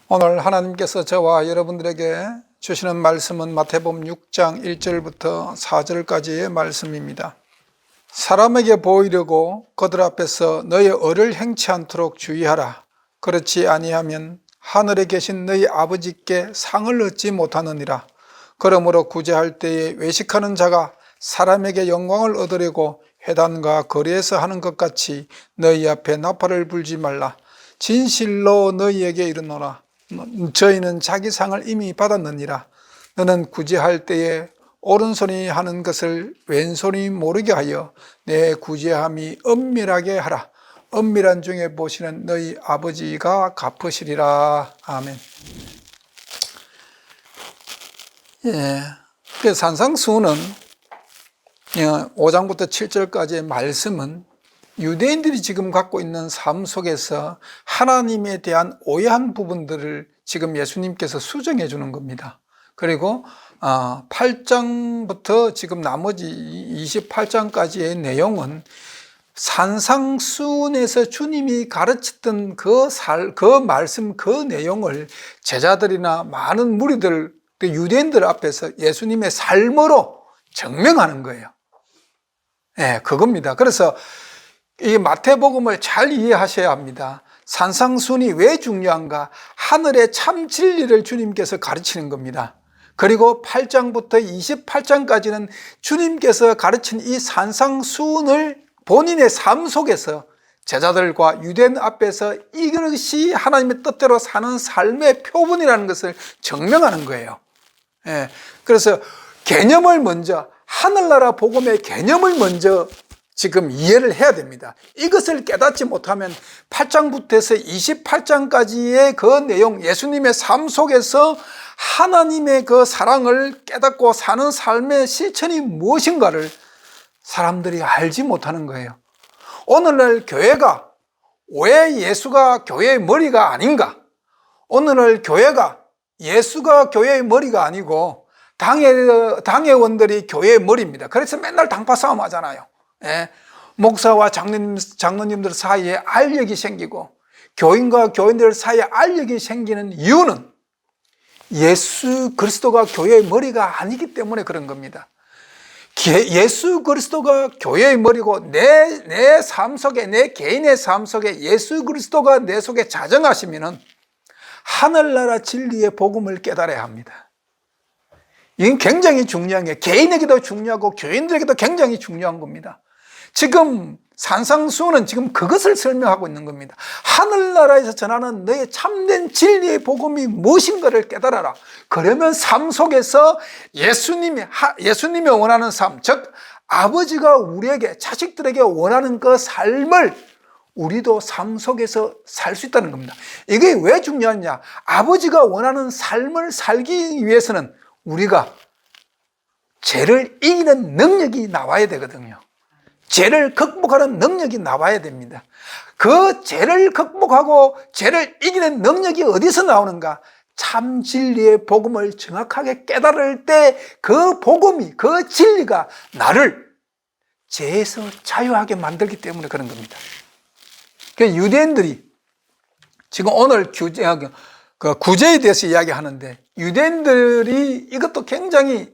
오늘 하나님께서 저와 여러분들에게 주시는 말씀은 마태복음 6장 1절부터 4절까지의 말씀입니다. 사람에게 보이려고 그들 앞에서 너의 얼을 행치 않도록 주의하라. 그렇지 아니하면 하늘에 계신 너희 아버지께 상을 얻지 못하느니라. 그러므로 구제할 때에 외식하는 자가 사람에게 영광을 얻으려고 회당과 거리에서 하는 것 같이 너희 앞에 나팔을 불지 말라. 진실로 너희에게 이르노라. 저희는 자기 상을 이미 받았느니라. 너는 구제할 때에 오른손이 하는 것을 왼손이 모르게 하여 내 구제함이 엄밀하게 하라. 엄밀한 중에 보시는 너희 아버지가 갚으시리라. 아멘. 그 산상수훈은 5장부터 7절까지의 말씀은 유대인들이 지금 갖고 있는 삶 속에서 하나님에 대한 오해한 부분들을 지금 예수님께서 수정해 주는 겁니다. 그리고 8장부터 지금 나머지 28장까지의 내용은 산상수훈에서 주님이 가르쳤던 그 말씀, 그 내용을 제자들이나 많은 무리들, 유대인들 앞에서 예수님의 삶으로 증명하는 거예요. 그겁니다. 그래서 이 마태복음을 잘 이해하셔야 합니다. 산상수훈이 왜 중요한가? 하늘의 참 진리를 주님께서 가르치는 겁니다. 그리고 8장부터 28장까지는 주님께서 가르친 이 산상수훈을 본인의 삶 속에서 제자들과 유대인 앞에서 이것이 하나님의 뜻대로 사는 삶의 표본이라는 것을 증명하는 거예요. 그래서 개념을 먼저, 하늘나라 복음의 개념을 먼저 지금 이해를 해야 됩니다. 이것을 깨닫지 못하면 8장부터 해서 28장까지의 그 내용, 예수님의 삶 속에서 하나님의 그 사랑을 깨닫고 사는 삶의 실천이 무엇인가를 사람들이 알지 못하는 거예요. 오늘날 교회가 왜 예수가 교회의 머리가 아닌가? 오늘날 교회가 예수가 교회의 머리가 아니고 당회원들이 교회의 머리입니다. 그래서 맨날 당파 싸움 하잖아요. 목사와 장로님들 사이에 알력이 생기고 교인과 교인들 사이에 알력이 생기는 이유는 예수 그리스도가 교회의 머리가 아니기 때문에 그런 겁니다. 예수 그리스도가 교회의 머리고 내 삶 속에, 내 개인의 삶 속에 예수 그리스도가 내 속에 자정하시면은 하늘나라 진리의 복음을 깨달아야 합니다. 이건 굉장히 중요한 게 개인에게도 중요하고 교인들에게도 굉장히 중요한 겁니다. 지금 산상수훈은 지금 그것을 설명하고 있는 겁니다. 하늘나라에서 전하는 너의 참된 진리의 복음이 무엇인가를 깨달아라. 그러면 삶 속에서 예수님이 원하는 삶, 즉 아버지가 우리에게, 자식들에게 원하는 그 삶을 우리도 삶 속에서 살 수 있다는 겁니다. 이게 왜 중요하냐? 아버지가 원하는 삶을 살기 위해서는 우리가 죄를 이기는 능력이 나와야 되거든요. 죄를 극복하는 능력이 나와야 됩니다. 그 죄를 극복하고 죄를 이기는 능력이 어디서 나오는가? 참 진리의 복음을 정확하게 깨달을 때 그 복음이, 그 진리가 나를 죄에서 자유하게 만들기 때문에 그런 겁니다. 유대인들이 지금 오늘 구제에 대해서 이야기하는데 유대인들이 이것도 굉장히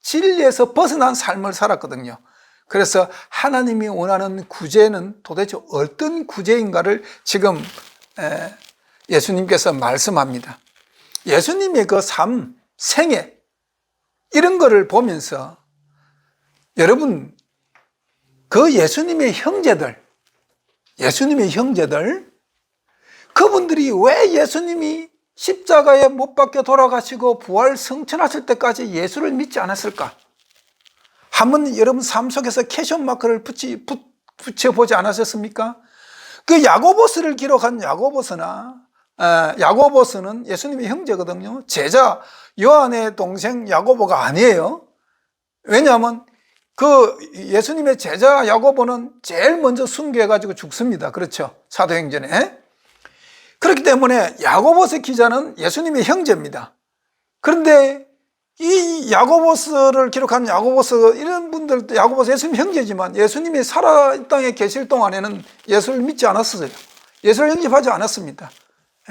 진리에서 벗어난 삶을 살았거든요. 그래서 하나님이 원하는 구제는 도대체 어떤 구제인가를 지금 예수님께서 말씀합니다. 예수님의 그 삶, 생애 이런 거를 보면서 여러분 그 예수님의 형제들 그분들이 왜 예수님이 십자가에 못 박혀 돌아가시고 부활 성천하실 때까지 예수를 믿지 않았을까? 한번 여러분 삶 속에서 캐션 마크를 붙여보지 않으셨습니까? 그 야고보스를 기록한 야고보스는 예수님의 형제거든요. 제자 요한의 동생 야고보가 아니에요. 왜냐하면 그 예수님의 제자 야고보는 제일 먼저 순교해가지고 죽습니다. 그렇죠? 사도행전에. 그렇기 때문에 야고보스 기자는 예수님의 형제입니다. 그런데 이 야고보스를 기록한 야고보스, 이런 분들도 야고보스 예수님 형제지만 예수님이 살아 이 땅에 계실 동안에는 예수를 믿지 않았어요. 예수를 영접하지 않았습니다.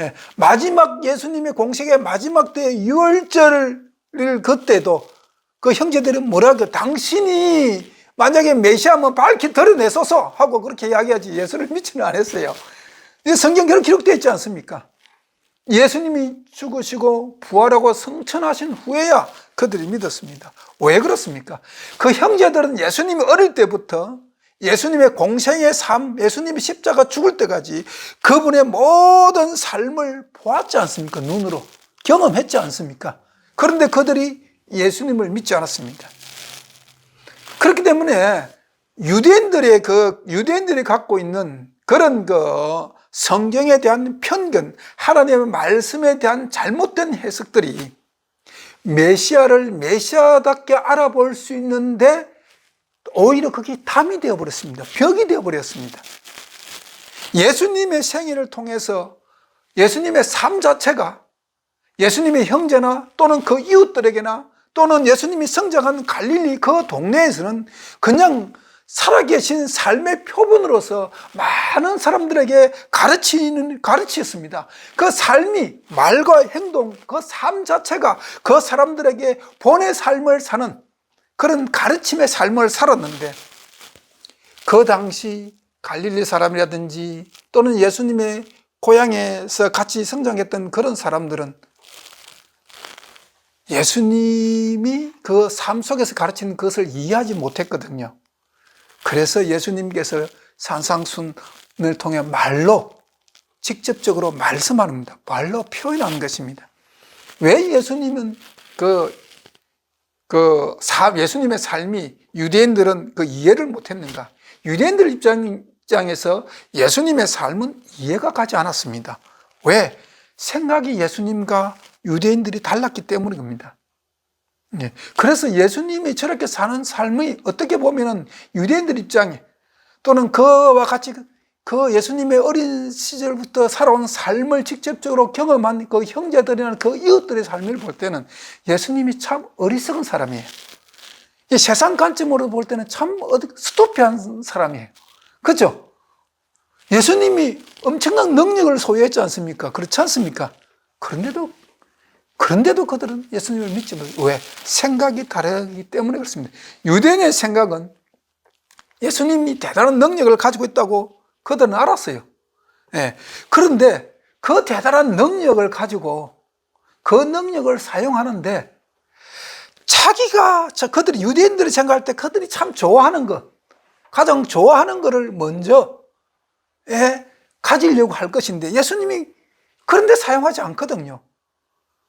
예, 마지막 예수님의 공생의 마지막 때 유월절 그때도 그 형제들은 뭐라고 당신이 만약에 메시아면 밝히 드러내소서 하고 그렇게 이야기하지 예수를 믿지는 않았어요. 성경 그렇게 기록되어 있지 않습니까? 예수님이 죽으시고 부활하고 승천하신 후에야 그들이 믿었습니다. 왜 그렇습니까? 그 형제들은 예수님이 어릴 때부터 예수님의 공생의 삶, 예수님이 십자가 죽을 때까지 그분의 모든 삶을 보았지 않습니까? 눈으로 경험했지 않습니까? 그런데 그들이 예수님을 믿지 않았습니다. 그렇기 때문에 유대인들이 갖고 있는 그런 성경에 대한 편견, 하나님의 말씀에 대한 잘못된 해석들이 메시아를 메시아답게 알아볼 수 있는데 오히려 그게 담이 되어버렸습니다. 벽이 되어버렸습니다. 예수님의 생애를 통해서 예수님의 삶 자체가 예수님의 형제나 또는 그 이웃들에게나 또는 예수님이 성장한 갈릴리 그 동네에서는 그냥 살아계신 삶의 표본으로서 많은 사람들에게 가르치였습니다. 그 삶이 말과 행동, 그 삶 자체가 그 사람들에게 본의 삶을 사는 그런 가르침의 삶을 살았는데 그 당시 갈릴리 사람이라든지 또는 예수님의 고향에서 같이 성장했던 그런 사람들은 예수님이 그 삶 속에서 가르치는 것을 이해하지 못했거든요. 그래서 예수님께서 산상순을 통해 말로 직접적으로 말씀합니다. 말로 표현하는 것입니다. 왜 예수님은 예수님의 삶이 유대인들은 그 이해를 못했는가? 유대인들 입장에서 예수님의 삶은 이해가 가지 않았습니다. 왜? 생각이 예수님과 유대인들이 달랐기 때문입니다. 그래서 예수님이 저렇게 사는 삶이 어떻게 보면은 유대인들 입장에 또는 그와 같이 그 예수님의 어린 시절부터 살아온 삶을 직접적으로 경험한 그 형제들이나 그 이웃들의 삶을 볼 때는 예수님이 참 어리석은 사람이에요. 세상 관점으로 볼 때는 참 스토피한 사람이에요. 그렇죠? 예수님이 엄청난 능력을 소유했지 않습니까? 그렇지 않습니까? 그런데도 그들은 예수님을 믿지 못해요. 왜? 생각이 다르기 때문에 그렇습니다. 유대인의 생각은 예수님이 대단한 능력을 가지고 있다고 그들은 알았어요. 그런데 그 대단한 능력을 가지고 그 능력을 사용하는데 그들이 유대인들이 생각할 때 그들이 참 좋아하는 것, 가장 좋아하는 것을 먼저 가지려고 할 것인데 예수님이 그런데 사용하지 않거든요.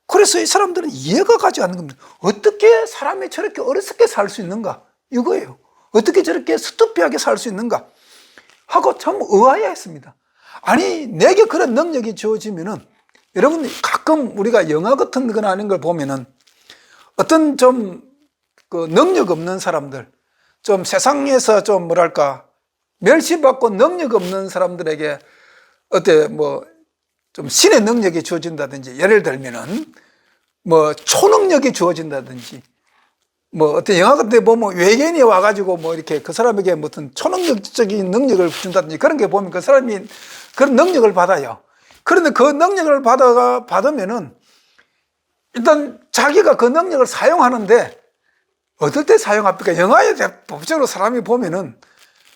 그래서 이 사람들은 이해가 가지 않는 겁니다. 어떻게 사람이 저렇게 어리석게 살 수 있는가? 이거예요. 어떻게 저렇게 스투피하게 살 수 있는가? 하고 참 의아해했습니다. 아니, 내게 그런 능력이 주어지면은, 여러분, 가끔 우리가 영화 같은 거나 아닌 걸 보면은, 어떤 능력 없는 사람들, 좀 세상에서 좀 멸시받고 능력 없는 사람들에게, 좀 신의 능력이 주어진다든지, 예를 들면은, 초능력이 주어진다든지, 어떤 영화 같은 데 보면 외계인이 와가지고 이렇게 그 사람에게 어떤 초능력적인 능력을 준다든지 그런 게 보면 그 사람이 그런 능력을 받아요. 그런데 그 능력을 받으면은 일단 자기가 그 능력을 사용하는데 어떨 때 사용합니까? 영화에 법적으로 사람이 보면은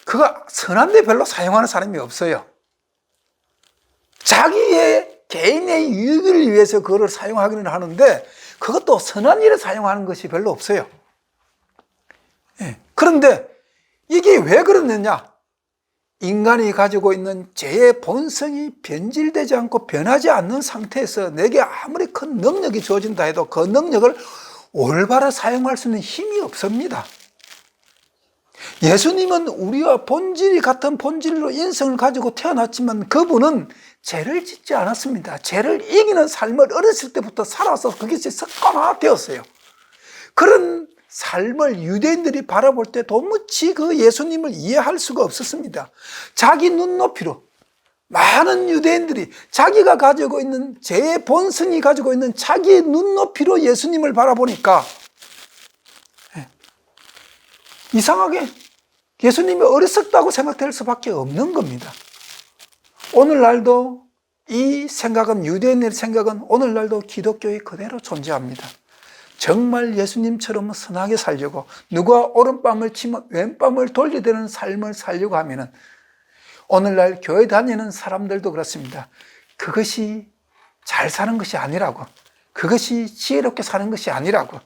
그거 선한데 별로 사용하는 사람이 없어요. 자기의 개인의 유익을 위해서 그거를 사용하기는 하는데 그것도 선한 일에 사용하는 것이 별로 없어요. 그런데 이게 왜 그러느냐? 인간이 가지고 있는 죄의 본성이 변질되지 않고 변하지 않는 상태에서 내게 아무리 큰 능력이 주어진다 해도 그 능력을 올바로 사용할 수 있는 힘이 없습니다. 예수님은 우리와 본질이 같은 본질로 인성을 가지고 태어났지만 그분은 죄를 짓지 않았습니다. 죄를 이기는 삶을 어렸을 때부터 살아서 그것이 습관화되었어요. 그런 삶을 유대인들이 바라볼 때 도무지 그 예수님을 이해할 수가 없었습니다. 자기 눈높이로 많은 유대인들이 자기가 가지고 있는 죄의 본성이 가지고 있는 자기의 눈높이로 예수님을 바라보니까 이상하게 예수님이 어리석다고 생각될 수밖에 없는 겁니다. 오늘날도 이 생각은, 유대인의 생각은 오늘날도 기독교에 그대로 존재합니다. 정말 예수님처럼 선하게 살려고, 누가 오른밤을 치면 왼밤을 돌려대는 삶을 살려고 하면은, 오늘날 교회 다니는 사람들도 그렇습니다. 그것이 잘 사는 것이 아니라고, 그것이 지혜롭게 사는 것이 아니라고.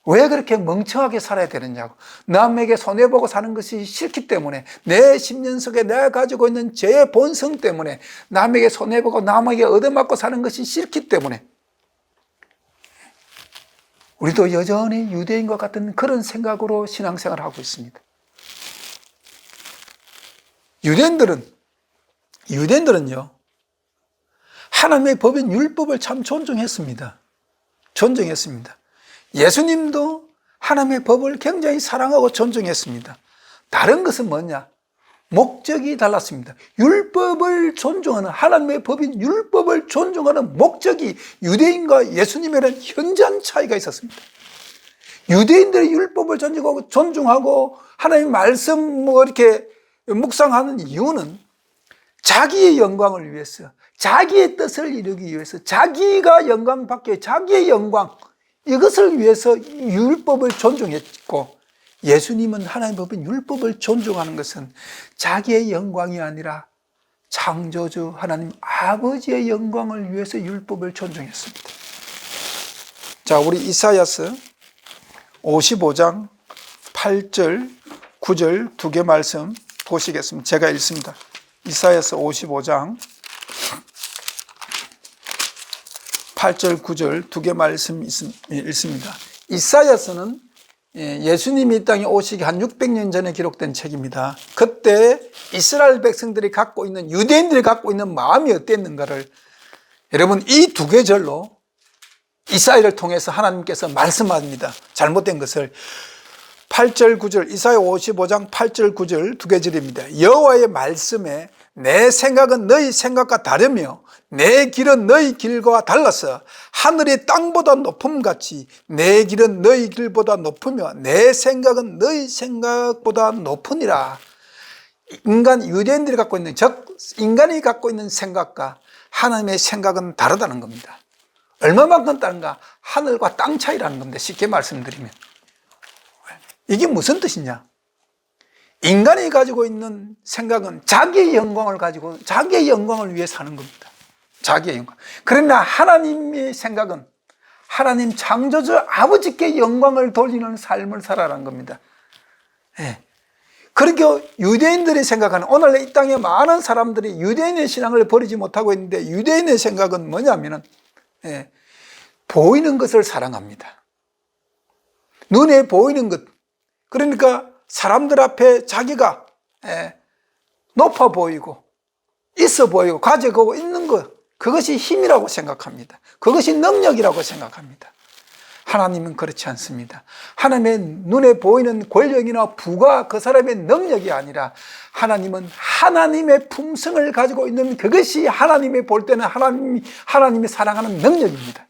왜 그렇게 멍청하게 살아야 되느냐고. 남에게 손해보고 사는 것이 싫기 때문에, 내 심년 속에 내가 가지고 있는 죄의 본성 때문에, 남에게 손해보고 남에게 얻어맞고 사는 것이 싫기 때문에, 우리도 여전히 유대인과 같은 그런 생각으로 신앙생활을 하고 있습니다. 유대인들은요, 하나님의 법인 율법을 참 존중했습니다. 예수님도 하나님의 법을 굉장히 사랑하고 존중했습니다. 다른 것은 뭐냐? 목적이 달랐습니다. 율법을 존중하는, 하나님의 법인 율법을 존중하는 목적이 유대인과 예수님에는 현저한 차이가 있었습니다. 유대인들이 율법을 존중하고 하나님의 말씀 이렇게 묵상하는 이유는 자기의 영광을 위해서, 자기의 뜻을 이루기 위해서, 자기가 영광 받기 위해, 자기의 영광, 이것을 위해서 율법을 존중했고, 예수님은 하나님의 법인 율법을 존중하는 것은 자기의 영광이 아니라 창조주 하나님 아버지의 영광을 위해서 율법을 존중했습니다. 자, 우리 이사야서 55장 8절, 9절 두 개 말씀 보시겠습니다. 제가 읽습니다. 이사야서 55장 8절, 9절 두 개 말씀 읽습니다. 이사야서는 예수님이 이 땅에 오시기 한 600년 전에 기록된 책입니다. 그때 이스라엘 백성들이 갖고 있는, 유대인들이 갖고 있는 마음이 어땠는가를 여러분 이 두 계절로 이사야를 통해서 하나님께서 말씀합니다. 잘못된 것을. 8절 9절, 이사야 55장 8절 9절 두 계절입니다. 여호와의 말씀에 내 생각은 너희 생각과 다르며 내 길은 너희 길과 달라서 하늘이 땅보다 높음같이 내 길은 너희 길보다 높으며 내 생각은 너희 생각보다 높으니라. 유대인들이 갖고 있는, 즉 인간이 갖고 있는 생각과 하나님의 생각은 다르다는 겁니다. 얼마만큼 다른가? 하늘과 땅 차이라는 겁니다. 쉽게 말씀드리면. 이게 무슨 뜻이냐? 인간이 가지고 있는 생각은 자기의 영광을 가지고 자기의 영광을 위해 사는 겁니다. 자기의 영광. 그러나 하나님의 생각은 하나님 창조주 아버지께 영광을 돌리는 삶을 살아라는 겁니다. 그러니까 유대인들이 생각하는, 오늘 이 땅에 많은 사람들이 유대인의 신앙을 버리지 못하고 있는데, 유대인의 생각은 뭐냐면은 보이는 것을 사랑합니다. 눈에 보이는 것. 그러니까 사람들 앞에 자기가 높아 보이고 있어 보이고 가지고 있는 것, 그것이 힘이라고 생각합니다. 그것이 능력이라고 생각합니다. 하나님은 그렇지 않습니다. 하나님의 눈에 보이는 권력이나 부가 그 사람의 능력이 아니라, 하나님은 하나님의 품성을 가지고 있는, 그것이 하나님이 볼 때는 하나님이 사랑하는 능력입니다.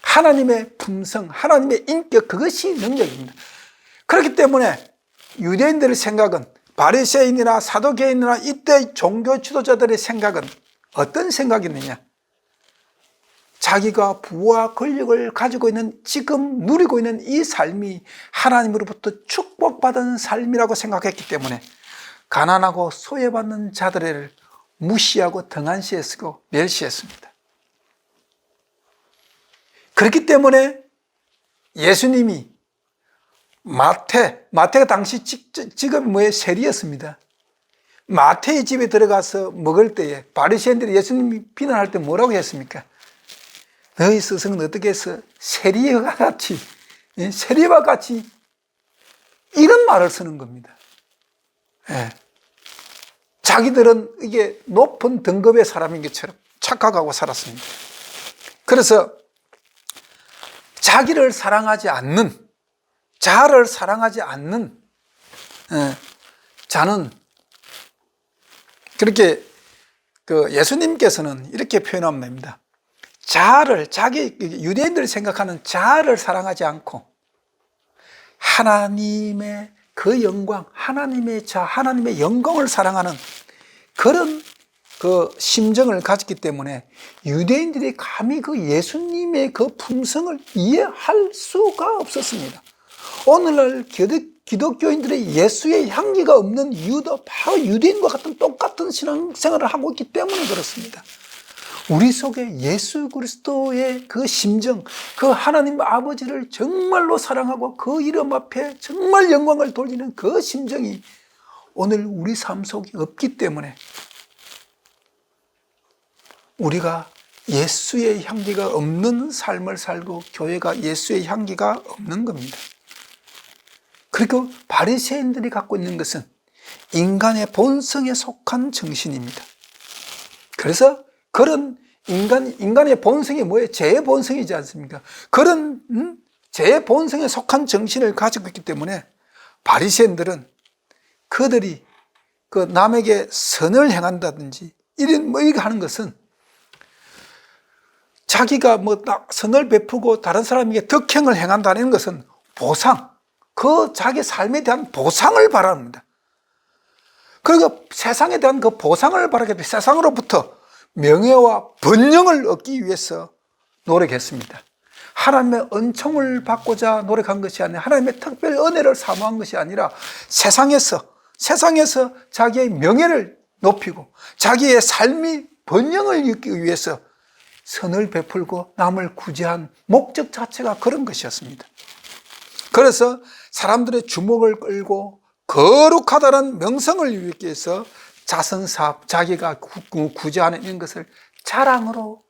하나님의 품성, 하나님의 인격, 그것이 능력입니다. 그렇기 때문에 유대인들의 생각은, 바리새인이나 사두개인이나 이때 종교 지도자들의 생각은 어떤 생각이었느냐? 자기가 부와 권력을 가지고 있는, 지금 누리고 있는 이 삶이 하나님으로부터 축복받은 삶이라고 생각했기 때문에 가난하고 소외받는 자들을 무시하고 등한시했고 멸시했습니다. 그렇기 때문에 예수님이 마태가 당시 직업이 뭐예요? 세리였습니다. 마태의 집에 들어가서 먹을 때에 바리새인들이 예수님이 비난할 때 뭐라고 했습니까? 너희 스승은 어떻게 해서 세리와 같이 이런 말을 쓰는 겁니다. 자기들은 이게 높은 등급의 사람인 것처럼 착각하고 살았습니다. 그래서 자기를 사랑하지 않는, 자아를 사랑하지 않는 자는, 그렇게 예수님께서는 이렇게 표현하면 됩니다. 자아를, 유대인들이 생각하는 자아를 사랑하지 않고 하나님의 그 영광, 하나님의 영광을 사랑하는 그런 그 심정을 가졌기 때문에 유대인들이 감히 그 예수님의 그 품성을 이해할 수가 없었습니다. 오늘날 기독교인들의 예수의 향기가 없는 이유도 바로 유대인과 같은 똑같은 신앙생활을 하고 있기 때문에 그렇습니다. 우리 속에 예수 그리스도의 그 심정, 그 하나님 아버지를 정말로 사랑하고 그 이름 앞에 정말 영광을 돌리는 그 심정이 오늘 우리 삶 속에 없기 때문에 우리가 예수의 향기가 없는 삶을 살고 교회가 예수의 향기가 없는 겁니다. 그리고 바리새인들이 갖고 있는 것은 인간의 본성에 속한 정신입니다. 그래서 그런 인간의 본성이 뭐예요? 죄의 본성이지 않습니까? 그런 죄의 본성에 속한 정신을 가지고 있기 때문에 바리새인들은 그들이 그 남에게 선을 행한다든지 이런 이렇게 하는 것은 자기가 선을 베푸고 다른 사람에게 덕행을 행한다는 것은 보상, 그 자기 삶에 대한 보상을 바랍니다. 그리고 세상에 대한 그 보상을 바라기 때문에 세상으로부터 명예와 번영을 얻기 위해서 노력했습니다. 하나님의 은총을 받고자 노력한 것이 아니라 하나님의 특별 은혜를 사모한 것이 아니라 세상에서 자기의 명예를 높이고 자기의 삶이 번영을 얻기 위해서 선을 베풀고 남을 구제한 목적 자체가 그런 것이었습니다. 그래서 사람들의 주목을 끌고 거룩하다는 명성을 이루기 위해서 자선사업, 자기가 구제하는 이런 것을 자랑으로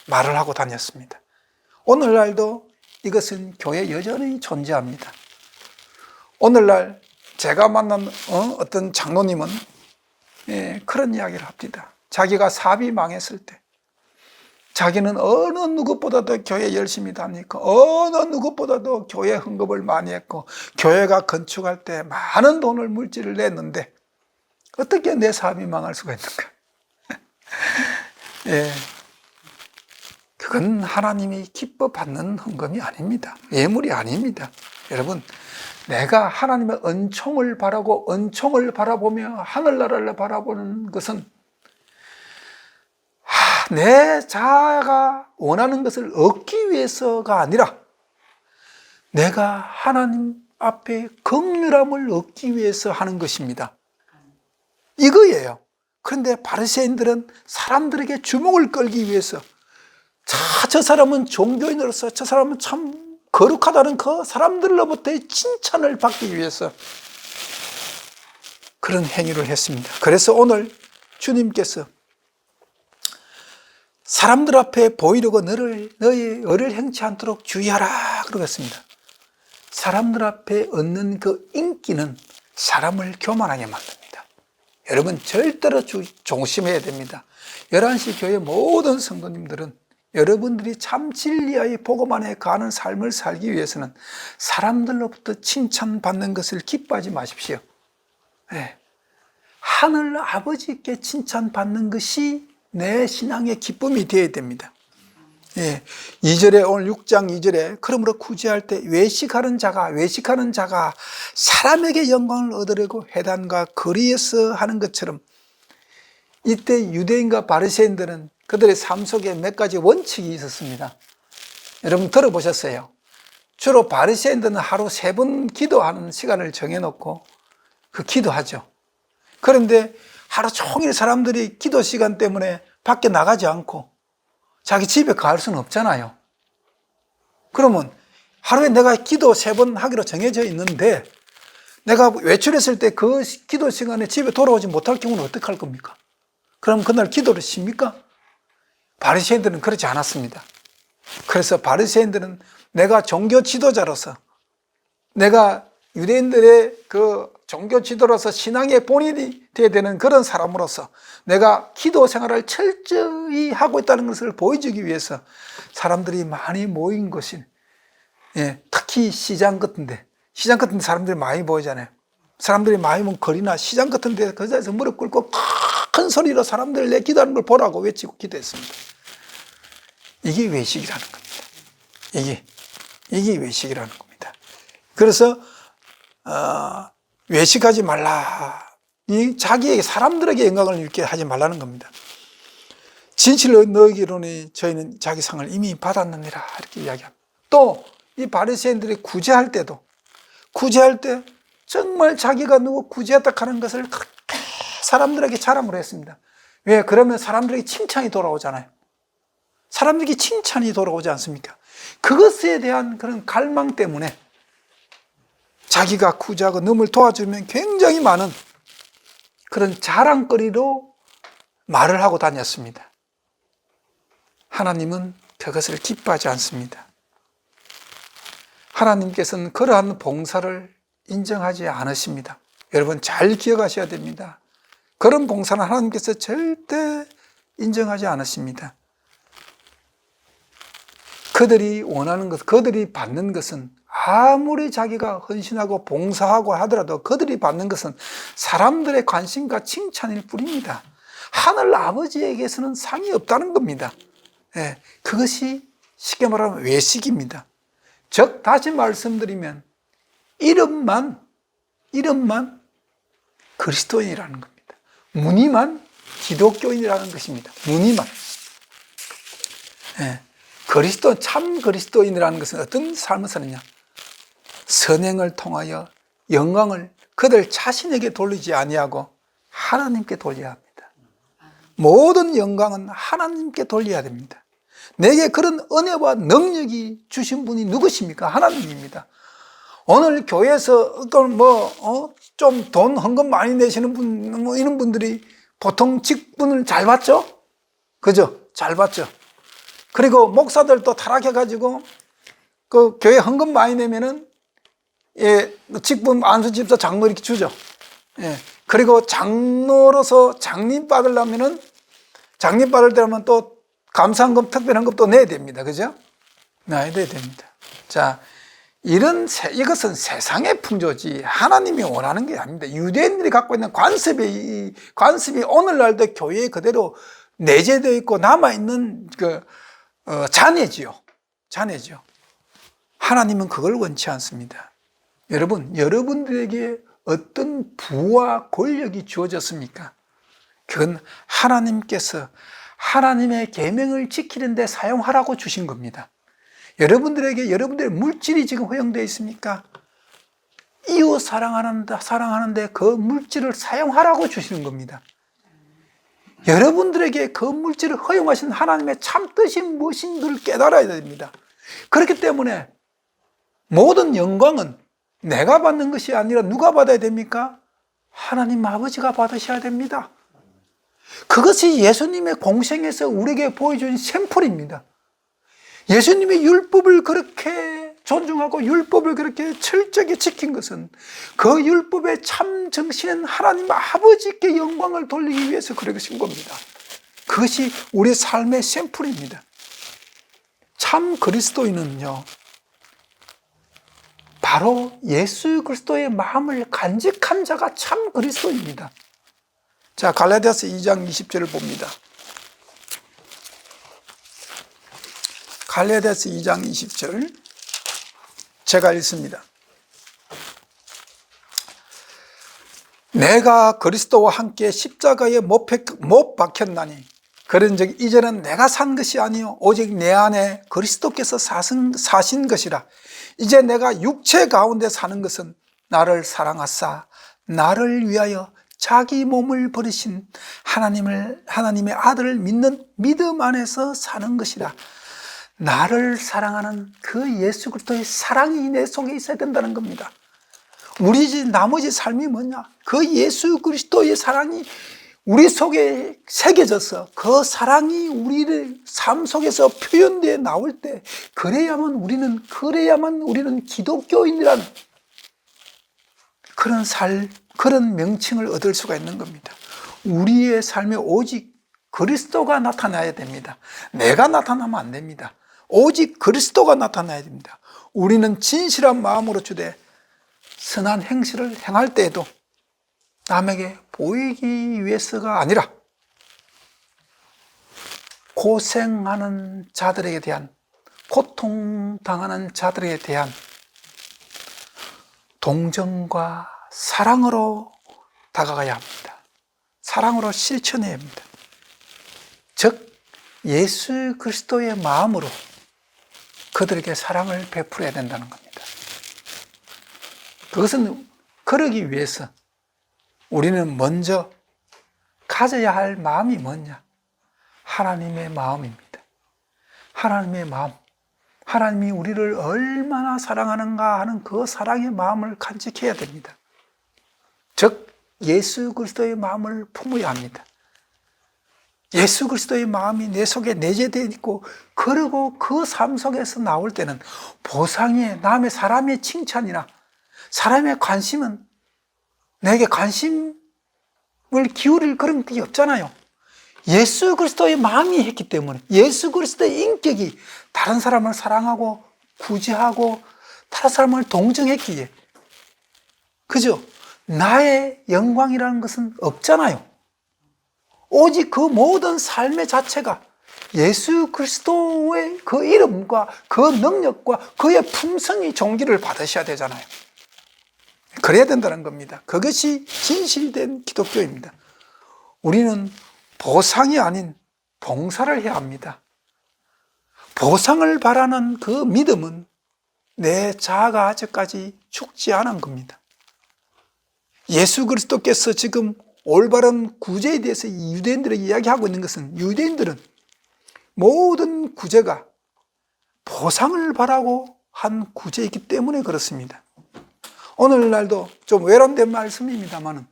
말을 하고 다녔습니다. 오늘날도 이것은 교회에 여전히 존재합니다. 오늘날 제가 만난 어떤 장로님은 그런 이야기를 합니다. 자기가 사업이 망했을 때 자기는 어느 누구보다도 교회 열심히 다니고 어느 누구보다도 교회 헌금을 많이 했고 교회가 건축할 때 많은 돈을 물질을 냈는데 어떻게 내 사업이 망할 수가 있는가? 예, 그건 하나님이 기뻐 받는 헌금이 아닙니다. 예물이 아닙니다. 여러분, 내가 하나님의 은총을 바라고 은총을 바라보며 하늘나라를 바라보는 것은 내 자아가 원하는 것을 얻기 위해서가 아니라 내가 하나님 앞에 긍휼함을 얻기 위해서 하는 것입니다. 이거예요. 그런데 바리새인들은 사람들에게 주목을 끌기 위해서 저 사람은 종교인으로서 저 사람은 참 거룩하다는 그 사람들로부터의 칭찬을 받기 위해서 그런 행위를 했습니다. 그래서 오늘 주님께서 사람들 앞에 보이려고 너의 의를 행치 않도록 주의하라 그러겠습니다. 사람들 앞에 얻는 그 인기는 사람을 교만하게 만듭니다. 여러분 절대로 조심해야 됩니다. 11시 교회 모든 성도님들은 여러분들이 참 진리의 복음 안에 가는 삶을 살기 위해서는 사람들로부터 칭찬받는 것을 기뻐하지 마십시오. 네. 하늘 아버지께 칭찬받는 것이 내 신앙의 기쁨이 되어야 됩니다. 예. 2절에 오늘 6장 2절에 그러므로 구제할 때 외식하는 자가 사람에게 영광을 얻으려고 회당과 거리에서 하는 것처럼 이때 유대인과 바리새인들은 그들의 삶 속에 몇 가지 원칙이 있었습니다. 여러분 들어보셨어요? 주로 바리새인들은 하루 3번 기도하는 시간을 정해놓고 그 기도하죠. 그런데 하루 종일 사람들이 기도 시간 때문에 밖에 나가지 않고 자기 집에 갈 수는 없잖아요. 그러면 하루에 내가 기도 3번 하기로 정해져 있는데 내가 외출했을 때 그 기도 시간에 집에 돌아오지 못할 경우는 어떻게 할 겁니까? 그럼 그날 기도를 쉽니까? 바리새인들은 그렇지 않았습니다. 그래서 바리새인들은 내가 종교 지도자로서 내가 유대인들의 그 종교 지도로서 신앙의 본인이 되어야 되는 그런 사람으로서 내가 기도 생활을 철저히 하고 있다는 것을 보여주기 위해서 사람들이 많이 모인 곳인, 특히 시장 같은 데 사람들이 많이 모이잖아요. 사람들이 많이 모인 거리나 시장 같은 데 그 자리에서 무릎 꿇고 큰 소리로 사람들 내 기도하는 걸 보라고 외치고 기도했습니다. 이게 외식이라는 겁니다. 이게 외식이라는 겁니다. 그래서 외식하지 말라. 이 자기에게 사람들에게 영광을 잃게 하지 말라는 겁니다. 진실로 너희기로는 저희는 자기 상을 이미 받았느니라 이렇게 이야기합니다. 또 이 바리새인들이 구제할 때 정말 자기가 누구 구제했다 하는 것을 그렇게 사람들에게 자랑을 했습니다. 왜? 그러면 사람들에게 칭찬이 돌아오잖아요. 사람들에게 칭찬이 돌아오지 않습니까? 그것에 대한 그런 갈망 때문에 자기가 구제하고 남을 도와주면 굉장히 많은 그런 자랑거리로 말을 하고 다녔습니다. 하나님은 그것을 기뻐하지 않습니다. 하나님께서는 그러한 봉사를 인정하지 않으십니다. 여러분 잘 기억하셔야 됩니다. 그런 봉사는 하나님께서 절대 인정하지 않으십니다. 그들이 원하는 것, 그들이 받는 것은 아무리 자기가 헌신하고 봉사하고 하더라도 그들이 받는 것은 사람들의 관심과 칭찬일 뿐입니다. 하늘 아버지에게서는 상이 없다는 겁니다. 예, 그것이 쉽게 말하면 외식입니다. 즉 다시 말씀드리면 이름만 그리스도인이라는 겁니다. 무늬만 기독교인이라는 것입니다. 무늬만. 예, 참 그리스도인이라는 것은 어떤 삶을 사느냐? 선행을 통하여 영광을 그들 자신에게 돌리지 아니하고 하나님께 돌려야 합니다. 모든 영광은 하나님께 돌려야 됩니다. 내게 그런 은혜와 능력이 주신 분이 누구십니까? 하나님입니다. 오늘 교회에서 어떤 좀 돈 헌금 많이 내시는 분, 이런 분들이 보통 직분을 잘 받죠? 그죠? 잘 받죠? 그리고 목사들도 타락해가지고 그 교회 헌금 많이 내면은 직분 안수 집사 장로 이렇게 주죠. 예. 그리고 장로로서 장님 받으려면은 장님 받을 때면 또 감사헌금, 특별헌금도 내야 됩니다. 그죠? 내야 됩니다. 자, 이것은 세상의 풍조지 하나님이 원하는 게 아닙니다. 유대인들이 갖고 있는 관습이 오늘날도 교회에 그대로 내재되어 있고 남아있는 잔해지요. 하나님은 그걸 원치 않습니다. 여러분들에게 어떤 부와 권력이 주어졌습니까? 그건 하나님께서 하나님의 계명을 지키는 데 사용하라고 주신 겁니다. 여러분들에게 여러분들의 물질이 지금 허용되어 있습니까? 이웃 사랑하는데 그 물질을 사용하라고 주시는 겁니다. 여러분들에게 그 물질을 허용하신 하나님의 참 뜻이 무엇인지를 깨달아야 됩니다. 그렇기 때문에 모든 영광은 내가 받는 것이 아니라 누가 받아야 됩니까? 하나님 아버지가 받으셔야 됩니다. 그것이 예수님의 공생에서 우리에게 보여준 샘플입니다. 예수님이 율법을 그렇게 존중하고 율법을 그렇게 철저하게 지킨 것은 그 율법의 참 정신은 하나님 아버지께 영광을 돌리기 위해서 그러신 겁니다. 그것이 우리의 삶의 샘플입니다. 참 그리스도인은요, 바로 예수 그리스도의 마음을 간직한 자가 참 그리스도입니다. 자, 갈라디아서 2장 20절을 봅니다. 갈라디아서 2장 20절 제가 읽습니다. 내가 그리스도와 함께 십자가에 못 박혔나니 그런즉 이제는 내가 산 것이 아니요 오직 내 안에 그리스도께서 사신 것이라. 이제 내가 육체 가운데 사는 것은 나를 사랑하사 나를 위하여 자기 몸을 버리신 하나님의 아들을 믿는 믿음 안에서 사는 것이라. 나를 사랑하는 그 예수 그리스도의 사랑이 내 속에 있어야 된다는 겁니다. 우리 나머지 삶이 뭐냐? 그 예수 그리스도의 사랑이 우리 속에 새겨져서 그 사랑이 우리의 삶 속에서 표현되어 나올 때 그래야만 우리는 기독교인이란 그런 명칭을 얻을 수가 있는 겁니다. 우리의 삶에 오직 그리스도가 나타나야 됩니다. 내가 나타나면 안 됩니다. 오직 그리스도가 나타나야 됩니다. 우리는 진실한 마음으로 주되 선한 행실을 행할 때에도 남에게 보이기 위해서가 아니라 고생하는 자들에게 대한, 고통당하는 자들에 대한 동정과 사랑으로 다가가야 합니다. 사랑으로 실천해야 합니다. 즉 예수 그리스도의 마음으로 그들에게 사랑을 베풀어야 된다는 겁니다. 그것은 그러기 위해서 우리는 먼저 가져야 할 마음이 뭐냐? 하나님의 마음입니다. 하나님의 마음. 하나님이 우리를 얼마나 사랑하는가 하는 그 사랑의 마음을 간직해야 됩니다. 즉 예수 그리스도의 마음을 품어야 합니다. 예수 그리스도의 마음이 내 속에 내재되어 있고, 그리고 그 삶 속에서 나올 때는 보상이, 남의 사람의 칭찬이나 사람의 관심은 내게 관심을 기울일 그런 게 없잖아요. 예수 그리스도의 마음이 했기 때문에, 예수 그리스도의 인격이 다른 사람을 사랑하고 구제하고 다른 사람을 동정했기에, 그죠? 나의 영광이라는 것은 없잖아요. 오직 그 모든 삶의 자체가 예수 그리스도의 그 이름과 그 능력과 그의 품성이 존귀를 받으셔야 되잖아요. 그래야 된다는 겁니다. 그것이 진실된 기독교입니다. 우리는 보상이 아닌 봉사를 해야 합니다. 보상을 바라는 그 믿음은 내 자아가 아직까지 죽지 않은 겁니다. 예수 그리스도께서 지금 올바른 구제에 대해서 유대인들에게 이야기하고 있는 것은, 유대인들은 모든 구제가 보상을 바라고 한 구제이기 때문에 그렇습니다. 오늘날도 좀 외람된 말씀입니다만은,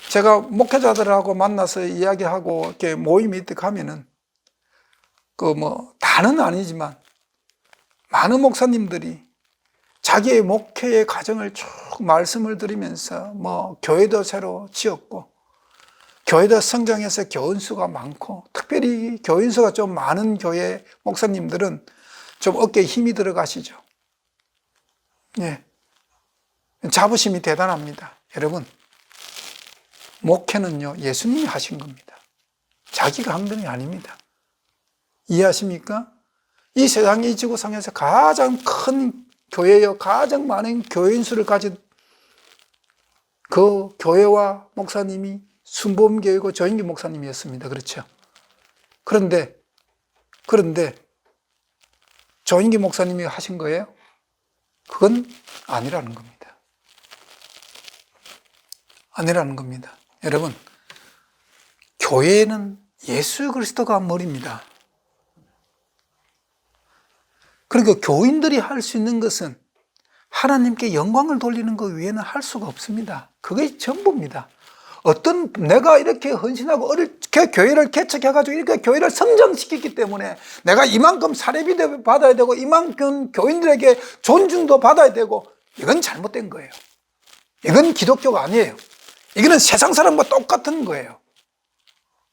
제가 목회자들하고 만나서 이야기하고 이렇게 모임이 가면은 다는 아니지만 많은 목사님들이 자기의 목회의 과정을 쭉 말씀을 드리면서 교회도 새로 지었고 교회도 성장해서 교인수가 많고, 특별히 교인수가 좀 많은 교회 목사님들은 좀 어깨에 힘이 들어가시죠. 예. 자부심이 대단합니다. 여러분, 목회는요, 예수님이 하신 겁니다. 자기가 한 것이 아닙니다. 이해하십니까? 이 세상, 이 지구상에서 가장 큰 교회여 가장 많은 교인 수를 가진 그 교회와 목사님이 순복음교회고 조인기 목사님이었습니다. 그렇죠? 그런데 조인기 목사님이 하신 거예요? 그건 아니라는 겁니다. 아니라는 겁니다. 여러분, 교회는 예수 그리스도가 머리입니다. 그러니까 교인들이 할 수 있는 것은 하나님께 영광을 돌리는 것 외에는 할 수가 없습니다. 그게 전부입니다. 내가 이렇게 헌신하고 교회를 개척해가지고 이렇게 교회를 성장시켰기 때문에 내가 이만큼 사례비 받아야 되고 이만큼 교인들에게 존중도 받아야 되고, 이건 잘못된 거예요. 이건 기독교가 아니에요. 이거는 세상 사람과 똑같은 거예요.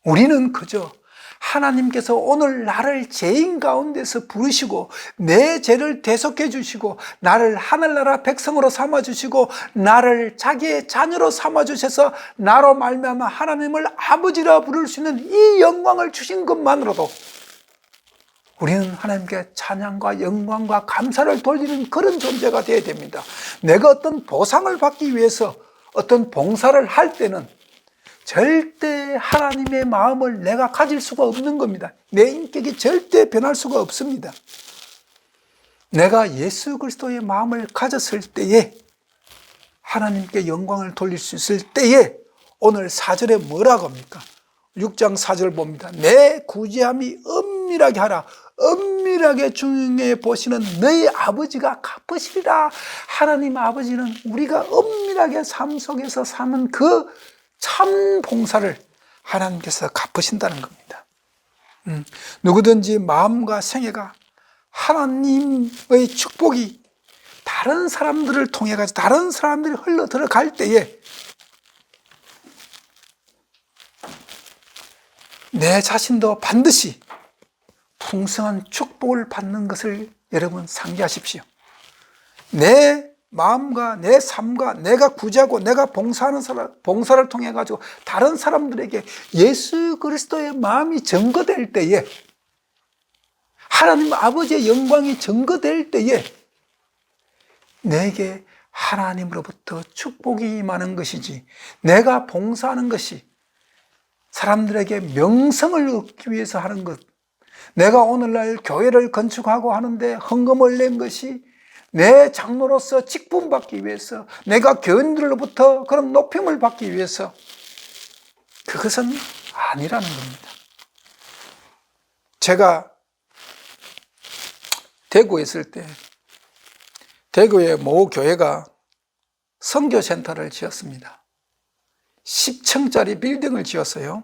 우리는 그저 하나님께서 오늘 나를 죄인 가운데서 부르시고 내 죄를 대속해 주시고 나를 하늘나라 백성으로 삼아주시고 나를 자기의 자녀로 삼아주셔서 나로 말미암아 하나님을 아버지라 부를 수 있는 이 영광을 주신 것만으로도 우리는 하나님께 찬양과 영광과 감사를 돌리는 그런 존재가 되어야 됩니다. 내가 어떤 보상을 받기 위해서 어떤 봉사를 할 때는 절대 하나님의 마음을 내가 가질 수가 없는 겁니다. 내 인격이 절대 변할 수가 없습니다. 내가 예수 그리스도의 마음을 가졌을 때에 하나님께 영광을 돌릴 수 있을 때에 오늘 4절에 뭐라고 합니까? 6장 4절 봅니다. 내 구제함이 은밀하게 하라. 은밀하게 중요해 보시는 너희 아버지가 갚으시리라. 하나님 아버지는 우리가 은밀하게 삶 속에서 사는 그 참 봉사를 하나님께서 갚으신다는 겁니다. 누구든지 마음과 생애가 하나님의 축복이 다른 사람들을 통해 가지고 다른 사람들이 흘러 들어갈 때에 내 자신도 반드시 풍성한 축복을 받는 것을 여러분 상기하십시오. 내 마음과 내 삶과 내가 구제하고 내가 봉사를 통해 가지고 다른 사람들에게 예수 그리스도의 마음이 증거될 때에, 하나님 아버지의 영광이 증거될 때에 내게 하나님으로부터 축복이 임하는 것이지, 내가 봉사하는 것이 사람들에게 명성을 얻기 위해서 하는 것, 내가 오늘날 교회를 건축하고 하는데 헌금을 낸 것이 내 장로로서 직분받기 위해서, 내가 교인들로부터 그런 높임을 받기 위해서, 그것은 아니라는 겁니다. 제가 대구에 있을 때 대구의 모 교회가 선교센터를 지었습니다. 10층짜리 빌딩을 지었어요.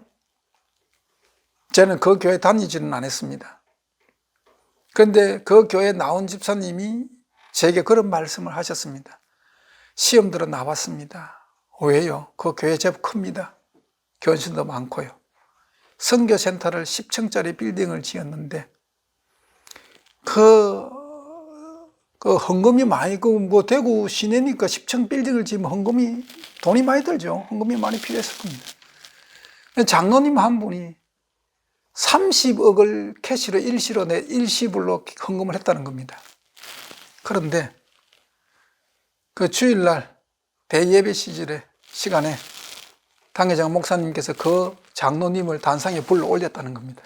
저는 그 교회 다니지는 않았습니다. 그런데 그 교회 나온 집사님이 제게 그런 말씀을 하셨습니다. 시험 들어 나왔습니다. 왜요? 그 교회 제법 큽니다. 교인수도 많고요. 선교센터를 10층짜리 빌딩을 지었는데 그 헌금이 많이, 대구 시내니까 10층 빌딩을 지으면 돈이 많이 들죠. 헌금이 많이 필요했을 겁니다. 장로님 한 분이 30억을 캐시로 일시불로 헌금을 했다는 겁니다. 그런데 그 주일날 대예배 시간에 당회장 목사님께서 그 장로님을 단상에 불러 올렸다는 겁니다.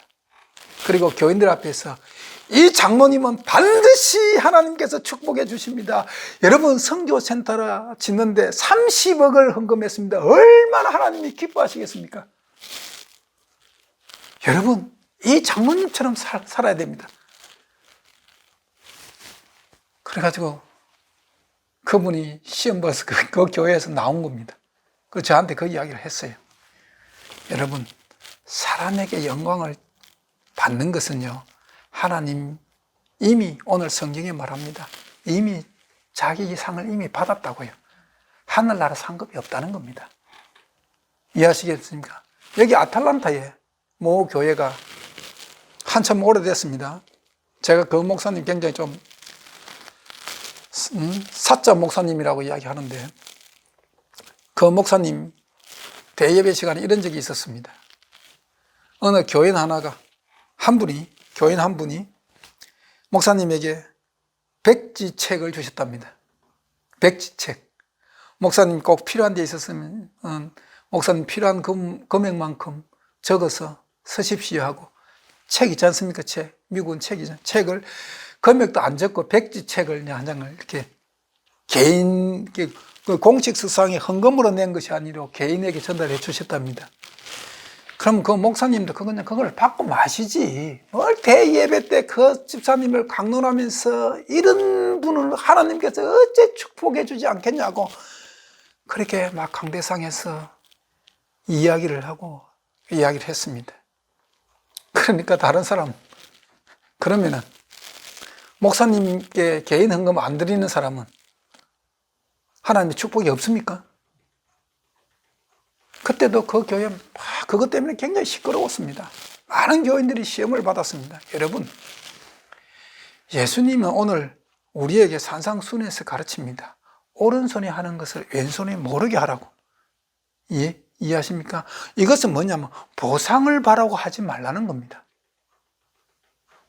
그리고 교인들 앞에서 이 장로님은 반드시 하나님께서 축복해 주십니다. 여러분, 선교센터를 짓는데 30억을 헌금했습니다. 얼마나 하나님이 기뻐하시겠습니까? 여러분, 이 장로님처럼 살아야 됩니다. 그래가지고 그분이 시험 봐서 그 교회에서 나온 겁니다. 저한테 그 이야기를 했어요. 여러분, 사람에게 영광을 받는 것은요, 하나님 이미 오늘 성경에 말합니다. 이미 자기 상을 이미 받았다고요. 하늘나라 상급이 없다는 겁니다. 이해하시겠습니까? 여기 아틀란타에 모 교회가 한참 오래됐습니다. 제가 그 목사님 굉장히 좀 사자 목사님이라고 이야기하는데, 그 목사님 대예배 시간에 이런 적이 있었습니다. 어느 교인 한 분이 목사님에게 백지책을 주셨답니다. 백지책. 목사님 꼭 필요한 데 있었으면 목사님 필요한 금액만큼 적어서 쓰십시오 하고, 책 있지 않습니까? 책. 미국은 책이죠. 책을 금액도 안 적고 백지책을 한 장을 이렇게 개인, 공식 수상에 헌금으로 낸 것이 아니라 개인에게 전달해 주셨답니다. 그럼 그 목사님도 그걸 받고 마시지. 뭘 대예배 때 그 집사님을 강론하면서 이런 분을 하나님께서 어째 축복해 주지 않겠냐고 그렇게 막 강대상에서 이야기를 했습니다. 그러니까 다른 사람, 그러면은 목사님께 개인 헌금 안 드리는 사람은 하나님의 축복이 없습니까? 그때도 그 교회 그것 때문에 굉장히 시끄러웠습니다. 많은 교인들이 시험을 받았습니다. 여러분, 예수님은 오늘 우리에게 산상순에서 가르칩니다. 오른손이 하는 것을 왼손이 모르게 하라고. 이해하십니까? 이것은 뭐냐면 보상을 바라고 하지 말라는 겁니다.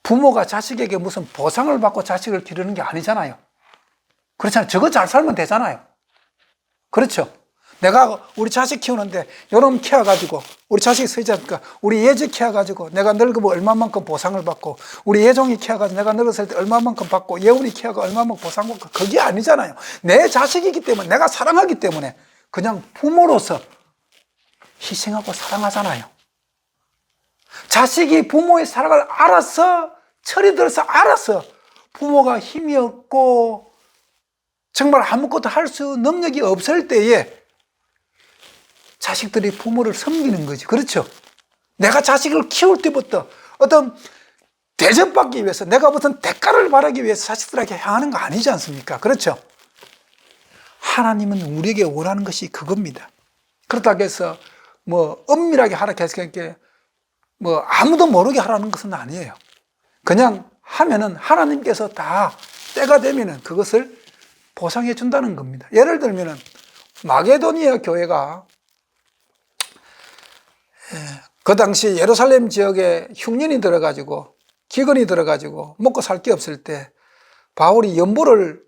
부모가 자식에게 무슨 보상을 받고 자식을 기르는 게 아니잖아요. 그렇잖아요. 저거 잘 살면 되잖아요. 그렇죠? 내가 우리 자식 키우는데 요놈 키워가지고 우리 자식이 쓰지 않을까? 우리 예지 키워가지고 내가 늙으면 얼마만큼 보상을 받고, 우리 예종이 키워가지고 내가 늙었을 때 얼마만큼 받고, 예훈이 키워가 얼마만큼 보상 받고, 그게 아니잖아요. 내 자식이기 때문에, 내가 사랑하기 때문에 그냥 부모로서 희생하고 사랑하잖아요. 자식이 부모의 사랑을 알아서, 철이 들어서 알아서, 부모가 힘이 없고 정말 아무것도 할 수 능력이 없을 때에 자식들이 부모를 섬기는 거지. 그렇죠? 내가 자식을 키울 때부터 어떤 대접받기 위해서, 내가 무슨 대가를 바라기 위해서 자식들에게 향하는 거 아니지 않습니까? 그렇죠? 하나님은 우리에게 원하는 것이 그겁니다. 그렇다고 해서 엄밀하게 하라 해서 아무도 모르게 하라는 것은 아니에요. 그냥 하면은 하나님께서 다 때가 되면은 그것을 보상해 준다는 겁니다. 예를 들면은 마게도니아 교회가 그 당시 예루살렘 지역에 흉년이 들어가지고 기근이 들어가지고 먹고 살 게 없을 때 바울이 연보를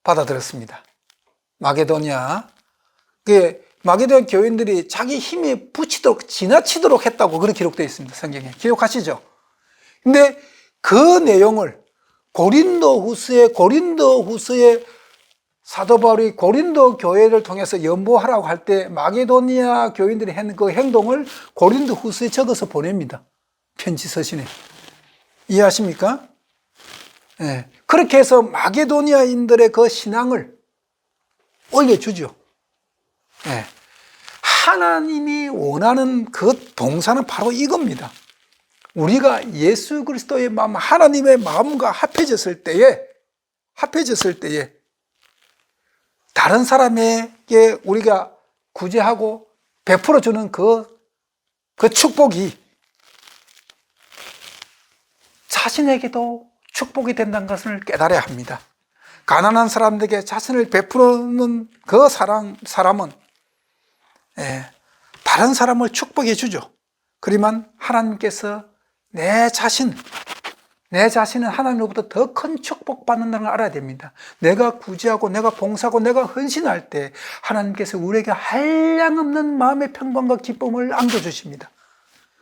받아들였습니다. 마게도니아. 그 마게도니아 교인들이 자기 힘이 부치도록 지나치도록 했다고 그렇게 기록되어 있습니다. 성경에. 기억하시죠? 근데 그 내용을 고린도후서의 사도 바울이 고린도 교회를 통해서 연보하라고 할 때 마게도니아 교인들이 했는 그 행동을 고린도후서에 적어서 보냅니다. 편지 서신에. 이해하십니까? 네. 그렇게 해서 마게도니아인들의 그 신앙을 올려주죠. 네. 하나님이 원하는 그 동사는 바로 이겁니다. 우리가 예수 그리스도의 마음, 하나님의 마음과 합해졌을 때에 다른 사람에게 우리가 구제하고 베풀어주는 그 축복이 자신에게도 축복이 된다는 것을 깨달아야 합니다. 가난한 사람들에게 자신을 베푸는 그 사람은 다른 사람을 축복해 주죠. 그러면 하나님께서 내 자신은 하나님으로부터 더 큰 축복받는다는 걸 알아야 됩니다. 내가 구제하고 내가 봉사하고 내가 헌신할 때 하나님께서 우리에게 한량없는 마음의 평강과 기쁨을 안겨주십니다.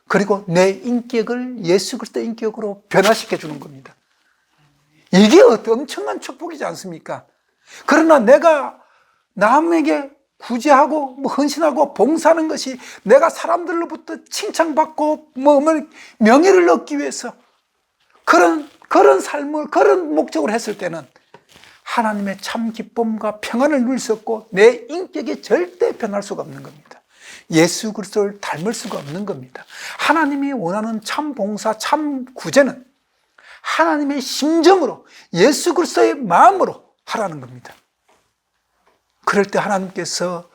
그리고 내 인격을 예수 그리스도의 인격으로 변화시켜 주는 겁니다. 이게 엄청난 축복이지 않습니까? 그러나 내가 남에게 구제하고 헌신하고 봉사하는 것이 내가 사람들로부터 칭찬받고 명예를 얻기 위해서 그런 삶을 그런 목적으로 했을 때는 하나님의 참 기쁨과 평안을 누릴 수 없고 내 인격이 절대 변할 수가 없는 겁니다. 예수 그리스도를 닮을 수가 없는 겁니다. 하나님이 원하는 참 봉사, 참 구제는 하나님의 심정으로 예수 그리스도의 마음으로 하라는 겁니다. 그럴 때 하나님께서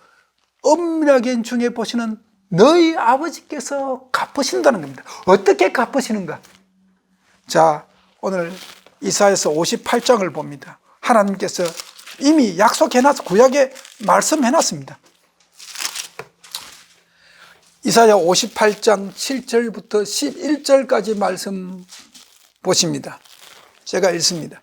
엄밀하게 중에 보시는 너희 아버지께서 갚으신다는 겁니다. 어떻게 갚으시는가? 자, 오늘 이사야서 58장을 봅니다. 하나님께서 이미 약속해놨어. 구약에 말씀해놨습니다. 이사야 58장 7절부터 11절까지 말씀 보십니다. 제가 읽습니다.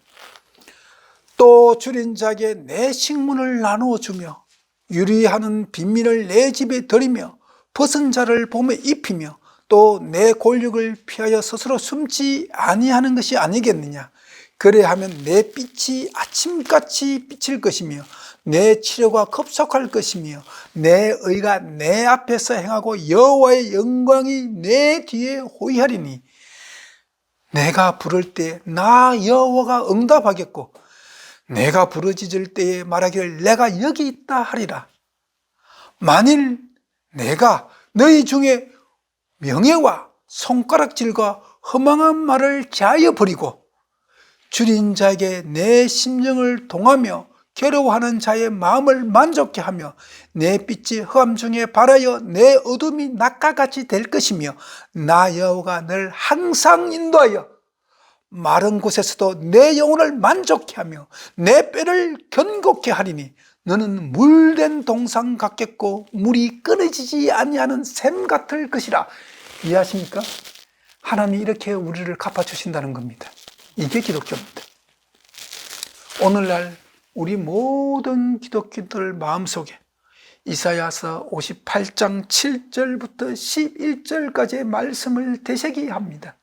또 줄인 자에게 내 식문을 나누어 주며 유리하는 빈민을 내 집에 들이며 벗은 자를 봄에 입히며 또 내 골육을 피하여 스스로 숨지 아니하는 것이 아니겠느냐. 그래하면 내 빛이 아침같이 비칠 것이며 내 치료가 급속할 것이며 내 의가 내 앞에서 행하고 여호와의 영광이 내 뒤에 호위하리니 내가 부를 때 나 여호와가 응답하겠고 내가 부르짖을 때에 말하기를 내가 여기 있다 하리라. 만일 내가 너희 중에 명예와 손가락질과 허망한 말을 제하여 버리고 줄인 자에게 내 심령을 동하며 괴로워하는 자의 마음을 만족케 하며 내 빛이 흑암 중에 발하여 내 어둠이 낮과 같이 될 것이며 나 여호와가 늘 항상 인도하여 마른 곳에서도 내 영혼을 만족케 하며 내 뼈를 견고케 하리니 너는 물된 동상 같겠고 물이 끊어지지 아니하는 샘 같을 것이라. 이해하십니까? 하나님이 이렇게 우리를 갚아주신다는 겁니다. 이게 기독교입니다. 오늘날 우리 모든 기독교인들 마음속에 이사야서 58장 7절부터 11절까지의 말씀을 되새기야 합니다.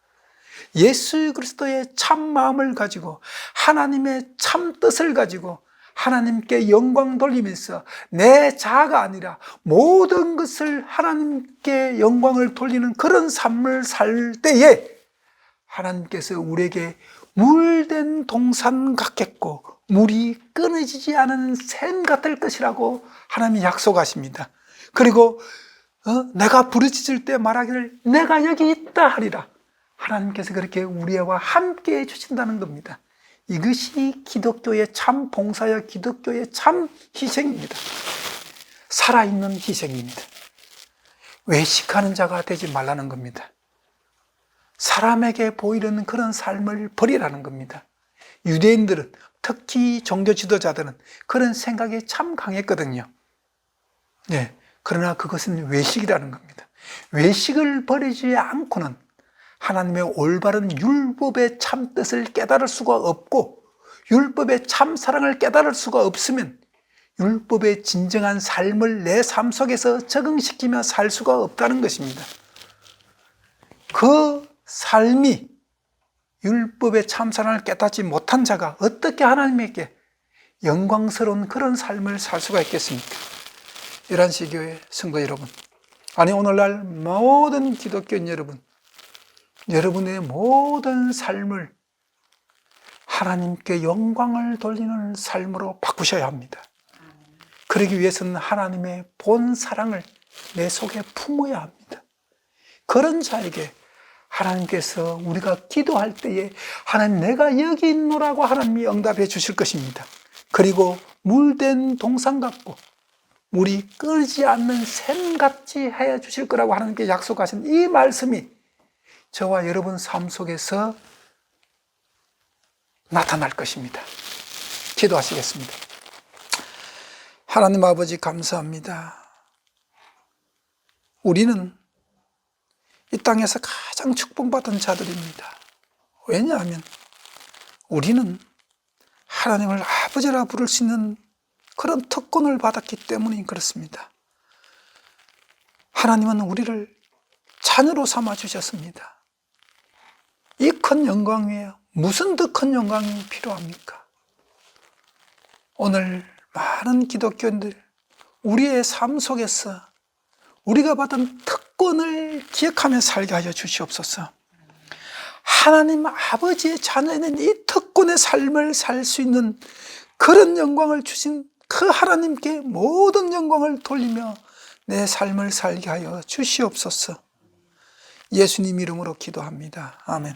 예수 그리스도의 참 마음을 가지고 하나님의 참 뜻을 가지고 하나님께 영광 돌리면서 내 자아가 아니라 모든 것을 하나님께 영광을 돌리는 그런 삶을 살 때에 하나님께서 우리에게 물된 동산 같겠고 물이 끊어지지 않은 샘 같을 것이라고 하나님이 약속하십니다. 그리고 내가 부르짖을 때 말하기를 내가 여기 있다 하리라. 하나님께서 그렇게 우리와 함께 해주신다는 겁니다. 이것이 기독교의 참 봉사여 기독교의 참 희생입니다. 살아있는 희생입니다. 외식하는 자가 되지 말라는 겁니다. 사람에게 보이려는 그런 삶을 버리라는 겁니다. 유대인들은 특히 종교 지도자들은 그런 생각이 참 강했거든요. 네, 그러나 그것은 외식이라는 겁니다. 외식을 버리지 않고는 하나님의 올바른 율법의 참 뜻을 깨달을 수가 없고 율법의 참 사랑을 깨달을 수가 없으면 율법의 진정한 삶을 내 삶 속에서 적응시키며 살 수가 없다는 것입니다. 그 삶이 율법의 참사랑을 깨닫지 못한 자가 어떻게 하나님에게 영광스러운 그런 삶을 살 수가 있겠습니까? 11시 교회 성도 여러분, 아니 오늘날 모든 기독교인 여러분, 여러분의 모든 삶을 하나님께 영광을 돌리는 삶으로 바꾸셔야 합니다. 그러기 위해서는 하나님의 본 사랑을 내 속에 품어야 합니다. 그런 자에게 하나님께서 우리가 기도할 때에 하나님 내가 여기 있노라고 하나님이 응답해 주실 것입니다. 그리고 물된 동상 같고 물이 끓지 않는 샘같이 해 주실 거라고 하나님께 약속하신 이 말씀이 저와 여러분 삶 속에서 나타날 것입니다. 기도하시겠습니다. 하나님 아버지 감사합니다. 우리는 이 땅에서 가장 축복받은 자들입니다. 왜냐하면 우리는 하나님을 아버지라 부를 수 있는 그런 특권을 받았기 때문에 그렇습니다. 하나님은 우리를 자녀로 삼아 주셨습니다. 이 큰 영광 위에 무슨 더 큰 영광이 필요합니까? 오늘 많은 기독교인들 우리의 삶 속에서 우리가 받은 특권을 기억하며 살게 하여 주시옵소서. 하나님 아버지의 자녀는 이 특권의 삶을 살 수 있는 그런 영광을 주신 그 하나님께 모든 영광을 돌리며 내 삶을 살게 하여 주시옵소서. 예수님 이름으로 기도합니다. 아멘.